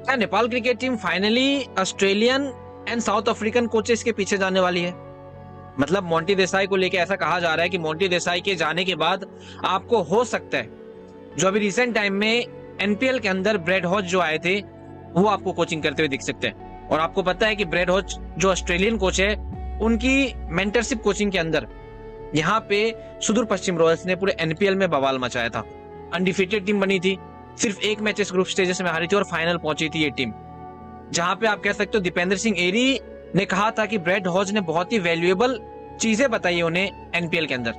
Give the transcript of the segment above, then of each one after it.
क्या Nepal cricket team finally Australian and south African coaches के पीछे जाने वाली है? मतलब मोंटी देसाई को लेके ऐसा कहा जा रहा है कि मोंटी देसाई के जाने के बाद आपको हो सकता है, जो अभी रिसेंट टाइम में एनपीएल के अंदर ब्रेड हॉज जो आए थे वो आपको कोचिंग करते हुए दिख सकते हैं। और आपको पता है कि ब्रेड हॉज जो ऑस्ट्रेलियन कोच है, उनकी मेंटरशिप कोचिंग के अंदर यहाँ पे सुदूर पश्चिम रॉयल्स ने पूरे एनपीएल में बवाल मचाया था। अनडिफीटेड टीम बनी थी, सिर्फ एक मैचेस ग्रुप स्टेजेस में हारी थी और फाइनल पहुंची थी ये टीम, जहां पे आप कह सकते हो दीपेंद्र सिंह एरी ने कहा था कि ब्रेड हॉज ने बहुत ही वैल्यूएबल चीजें बताई उन्हें एनपीएल के अंदर।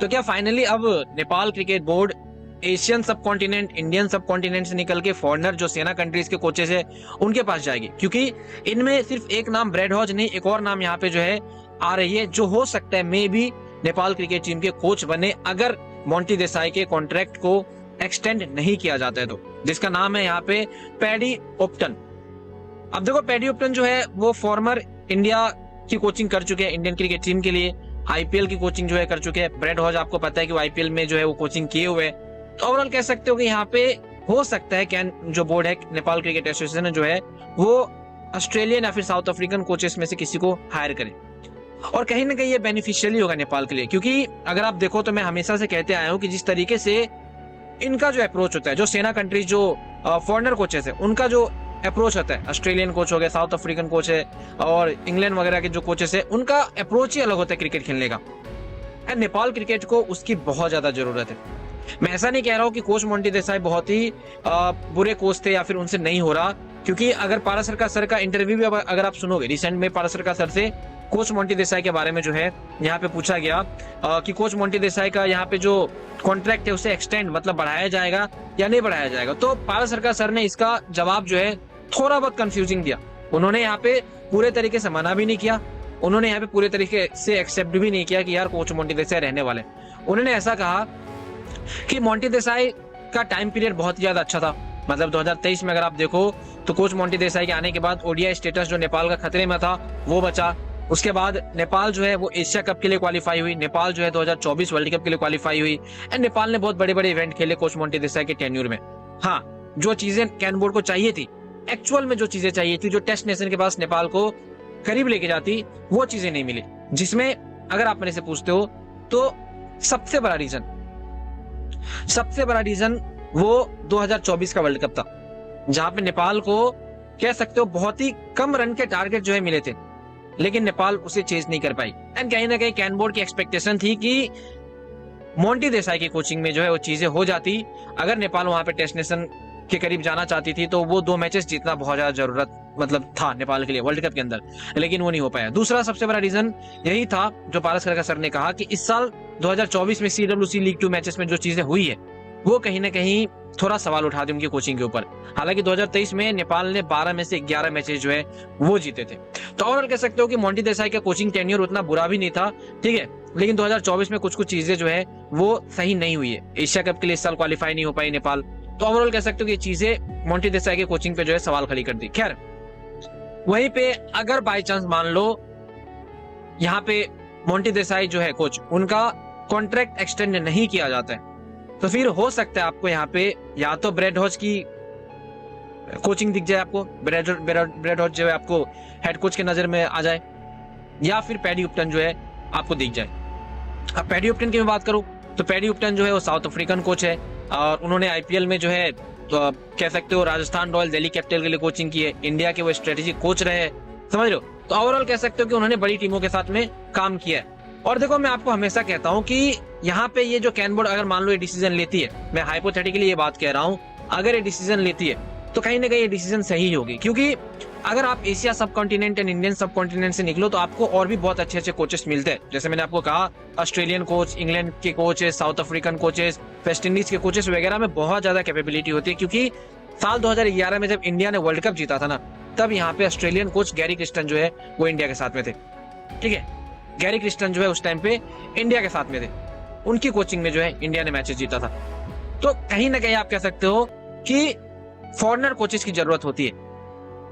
तो क्या फाइनली अब नेपाल क्रिकेट बोर्ड एशियन सब कॉन्टिनेंट, इंडियन सब कॉन्टिनेंट से निकल के फॉरेनर जो सेना कंट्रीज के कोचेस है उनके पास जाएगी? क्योंकि इनमें सिर्फ एक नाम ब्रेड हॉज नहीं, एक और नाम यहाँ पे जो है आ रही है, जो हो सकता है मे भी नेपाल क्रिकेट टीम के कोच बने अगर मोंटी देसाई के कॉन्ट्रैक्ट को एक्सटेंड नहीं किया जाता है तो, जिसका नाम है यहाँ पे पैडी ओप्टन। अब देखो, पैडी ओप्टन जो है वो फॉर्मर इंडिया की कोचिंग कर चुके हैं इंडियन क्रिकेट टीम के लिए, आईपीएल की कोचिंग जो है कर चुके हैं। ब्रेड हॉज आपको पता है कि वो आईपीएल में जो है वो कोचिंग किए हुए हैं। तो ओवरऑल कह सकते हो कि यहाँ पे हो सकता है कैन जो बोर्ड है नेपाल क्रिकेट एसोसिएशन जो है वो ऑस्ट्रेलियन या फिर साउथ अफ्रीकन कोचेस में से किसी को हायर करे, और कहीं ना कहीं ये बेनिफिशियली होगा नेपाल के लिए। क्योंकि अगर आप देखो तो मैं हमेशा से कहते आया हूँ कि जिस तरीके से इनका जो अप्रोच होता है, जो सेना कंट्रीज जो फॉरेनर कोचेस है उनका जो अप्रोच होता है, ऑस्ट्रेलियन कोच हो गया, साउथ अफ्रीकन कोच है और इंग्लैंड वगैरह के जो कोचेस है, उनका अप्रोच ही अलग होता है क्रिकेट खेलने का। एंड नेपाल क्रिकेट को उसकी बहुत ज्यादा जरूरत है। मैं ऐसा नहीं कह रहा हूँ कि कोच मोंटी देसाई बहुत ही बुरे कोच थे या फिर उनसे नहीं हो रहा, क्योंकि अगर पारासरका सर का इंटरव्यू भी अगर आप सुनोगे, रिसेंट में पारासरका सर से कोच मोंटी देसाई के बारे में जो है यहाँ पे पूछा गया कि कोच मोंटी देसाई का यहाँ पे जो कॉन्ट्रैक्ट है उसे एक्सटेंड मतलब बढ़ाया जाएगा या नहीं बढ़ाया जाएगा। तो पारासरका सर ने इसका जवाब जो है थोड़ा बहुत कंफ्यूजिंग दिया। उन्होंने यहाँ पे पूरे तरीके से मना भी नहीं किया, उन्होंने यहाँ पे पूरे तरीके से एक्सेप्ट भी नहीं किया कि यार कोच मोंटी देसाई रहने वाले। उन्होंने ऐसा कहा कि मोंटी देसाई का टाइम पीरियड बहुत ही ज्यादा अच्छा था। मतलब 2023 में अगर आप देखो तो कोच मोंटी देसाई के आने के बाद ओडीआई स्टेटस जो नेपाल का खतरे में था वो बचा। उसके बाद नेपाल जो है वो एशिया कप के लिए क्वालिफाई हुई, नेपाल जो है 2024 वर्ल्ड कप के लिए क्वालिफाई हुई एंड नेपाल ने बहुत बड़े बड़े इवेंट खेले कोच मोंटी देसाई के टेन्यूर में। हाँ, जो चीजें कैन बोर्ड को चाहिए थी, एक्चुअल में जो चीजें चाहिए थी, जो टेस्ट नेशन के पास नेपाल को करीब लेके जाती, वो चीजें नहीं मिली। जिसमें अगर आप मेरे से पूछते हो तो सबसे बड़ा रीजन वो 2024 का वर्ल्ड कप था, जहां पे नेपाल को कह सकते हो बहुत ही कम रन के टारगेट जो है मिले थे, लेकिन नेपाल उसे चेज नहीं कर पाई। एंड कहीं ना कहीं कैन बोर्ड की एक्सपेक्टेशन थी कि मोंटी देसाई की कोचिंग में जो है वो चीजें हो जाती। अगर नेपाल वहां पे टेस्ट नेशन के करीब जाना चाहती थी तो वो 2 मैचेस जीतना बहुत ज्यादा जरूरत मतलब था नेपाल के लिए वर्ल्ड कप के अंदर, लेकिन वो नहीं हो पाया। दूसरा सबसे बड़ा रीजन यही था जो पारासरका सर ने कहा कि इस साल 2024 में सीडब्ल्यूसी लीग 2 मैचेस में जो चीजें हुई है वो कहीं ना कहीं थोड़ा सवाल उठा दी उनकी कोचिंग के ऊपर। हालांकि 2023 में नेपाल ने 12 में से 11 मैचेस जो है वो जीते थे। तो ओवरऑल कह सकते हो कि मोंटी देसाई का कोचिंग टेन्योर उतना बुरा भी नहीं था, ठीक है, लेकिन 2024 में कुछ चीजें जो है वो सही नहीं हुई है। एशिया कप के लिए इस साल क्वालिफाई नहीं हो पाई नेपाल। तो ओवरऑल कह सकते हो कि ये चीजें मोंटी देसाई के कोचिंग पे जो है सवाल खड़ी कर दी। खैर, वहीं पे अगर बाई चांस मान लो यहाँ पे मोंटी देसाई जो है कोच, उनका कॉन्ट्रैक्ट एक्सटेंड नहीं किया जाता है, तो फिर हो सकता है आपको यहाँ पे या तो ब्रेड हॉज की कोचिंग दिख जाए, आपको ब्रेड हॉज जो है आपको हेड कोच के नजर में आ जाए, या फिर पैडी उपटन जो है आपको दिख जाए। अब पैडी उपटन की मैं बात करूं तो पैडी उपटन जो है वो साउथ अफ्रीकन कोच है और उन्होंने आईपीएल में जो है तो कह सकते हो राजस्थान रॉयल दिल्ली कैपिटल के लिए कोचिंग की है, इंडिया के वो स्ट्रेटेजिक कोच रहे हैं, समझ रहे हो। तो ओवरऑल कह सकते हो कि उन्होंने बड़ी टीमों के साथ में काम किया है। और देखो, मैं आपको हमेशा कहता हूं कि यहाँ पे ये जो कैन बोर्ड अगर मान लो ये डिसीजन लेती है, मैं हाइपोथेटिकली ये बात कह रहा हूं, अगर ये डिसीजन लेती है तो कहीं ना कहीं ये डिसीजन सही होगी। क्योंकि अगर आप एशिया सब कॉन्टिनेंट एंड इंडियन सब कॉन्टिनेंट से निकलो तो आपको और भी बहुत अच्छे अच्छे कोचेस मिलते हैं। जैसे मैंने आपको कहा, ऑस्ट्रेलियन कोच, इंग्लैंड के coaches, south African coaches, West Indies के कोचेस वगैरह में बहुत ज्यादा कैपेबिलिटी होती है। क्योंकि साल 2011 में जब इंडिया ने वर्ल्ड कप जीता था ना, तब यहाँ पे ऑस्ट्रेलियन कोच गैरी क्रिस्टन जो है वो इंडिया के साथ में थे, ठीक है। गैरी क्रिस्टन जो है उस टाइम पे इंडिया के साथ में थे, उनकी कोचिंग में जो है इंडिया ने मैचेस जीता था। तो कहीं ना कहीं आप कह सकते हो कि फॉरेनर कोचेस की जरूरत होती है।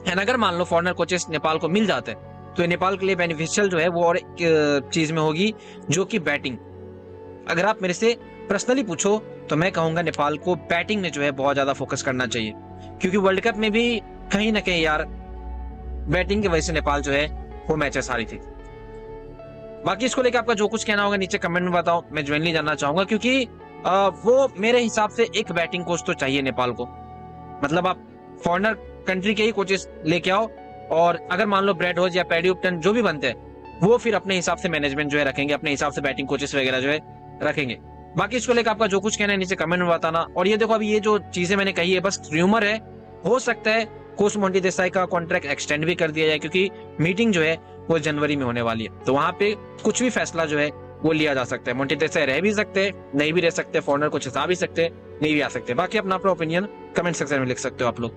एंड अगर मान लो फॉरेनर कोचेस नेपाल को मिल जाते हैं तो नेपाल के लिए बेनिफिशियल जो है वो और एक चीज में होगी, जो कि बैटिंग। अगर आप मेरे से पर्सनली पूछो तो मैं कहूंगा नेपाल को बैटिंग में जो है बहुत ज्यादा फोकस करना चाहिए। क्योंकि वर्ल्ड कप में भी कहीं ना कहीं यार बैटिंग की वजह से नेपाल जो है वो मैचेस हारी थी। बाकी इसको लेकर आपका जो कुछ कहना होगा नीचे कमेंट में बताओ, मैं ज्वाइनली जानना चाहूंगा, क्योंकि वो मेरे हिसाब से एक बैटिंग कोच तो चाहिए नेपाल को। मतलब आप फॉरेनर कंट्री के ही कोचेस लेके आओ, और अगर मान लो ब्रैड हॉज या पैडी उपटन जो भी बनते हैं वो फिर अपने हिसाब से मैनेजमेंट जो है रखेंगे, अपने हिसाब से बैटिंग कोचेस वगैरह जो है रखेंगे। बाकी इसको लेकर आपका जो कुछ कहना है नीचे कमेंट में बताना। और ये देखो, अभी ये जो चीजें मैंने कही है बस र्यूमर है, हो सकता है कोच मोंटी देसाई का कॉन्ट्रैक्ट एक्सटेंड भी कर दिया जाए, क्योंकि मीटिंग जो है वो जनवरी में होने वाली है, तो वहां पे कुछ भी फैसला जो है वो लिया जा सकता है। मोंटी देसाई रह भी सकते हैं, नहीं भी रह सकते, फॉरनर कुछ हटा भी सकते, नहीं भी आ सकते। बाकी अपना ओपिनियन कमेंट सेक्शन में लिख सकते हो आप लोग।